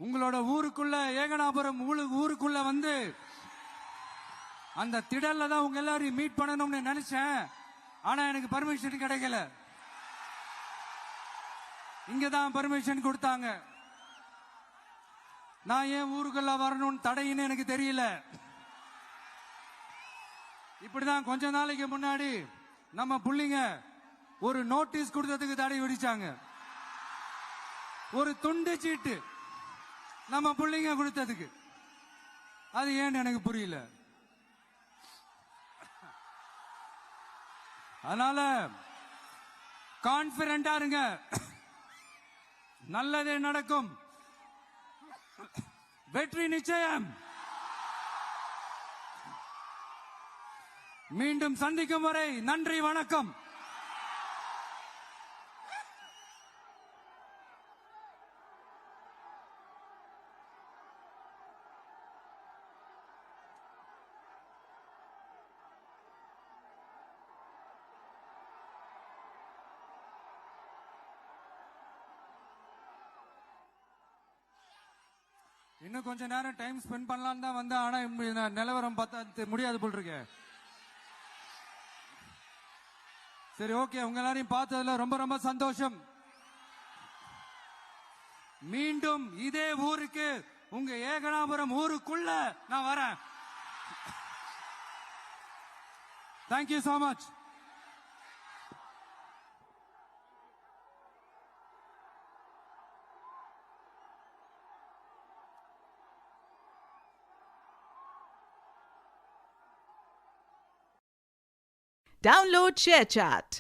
உங்களோட ஊருக்குள்ள ஏகனாபுரம் ஊருக்குள்ள வந்து அந்த திடல்ல தான் உங்க எல்லாரையும் மீட் பண்ணணும்னு நினைச்சேன். ஆனா எனக்கு பர்மிஷன் கிடைக்கல. இங்கதான் பர்மிஷன் கொடுத்தாங்க. நான் ஏன் ஊருக்குள்ள வரணும்னு தடையின்னு எனக்கு தெரியல. இப்படிதான் கொஞ்ச நாளைக்கு முன்னாடி நம்ம புள்ளிங்க ஒரு நோட்டீஸ் கொடுத்ததுக்கு தடை விதிச்சாங்க. ஒரு துண்டு சீட்டு நம்ம புள்ளிங்க கொடுத்ததுக்கு. அது ஏன்னு எனக்கு புரியல. அதனால கான்பிடண்டா இருங்க, நல்லதே நடக்கும், வெற்றி நிச்சயம். மீண்டும் சந்திக்கும் வரை நன்றி, வணக்கம். இன்னும் கொஞ்ச நேரம் டைம் ஸ்பெண்ட் பண்ணலாம் தான் வந்தேன். ஆனா நிலவரம் பார்த்தா முடியாது போல் இருக்கு. சரி, ஓகே. உங்க எல்லாரையும் பார்த்ததுல ரொம்ப ரொம்ப சந்தோஷம். மீண்டும் இதே ஊருக்கு, உங்க ஏகனாபுரம் ஊருக்குள்ள நான் வரேன். Thank you so much. Download ShareChat.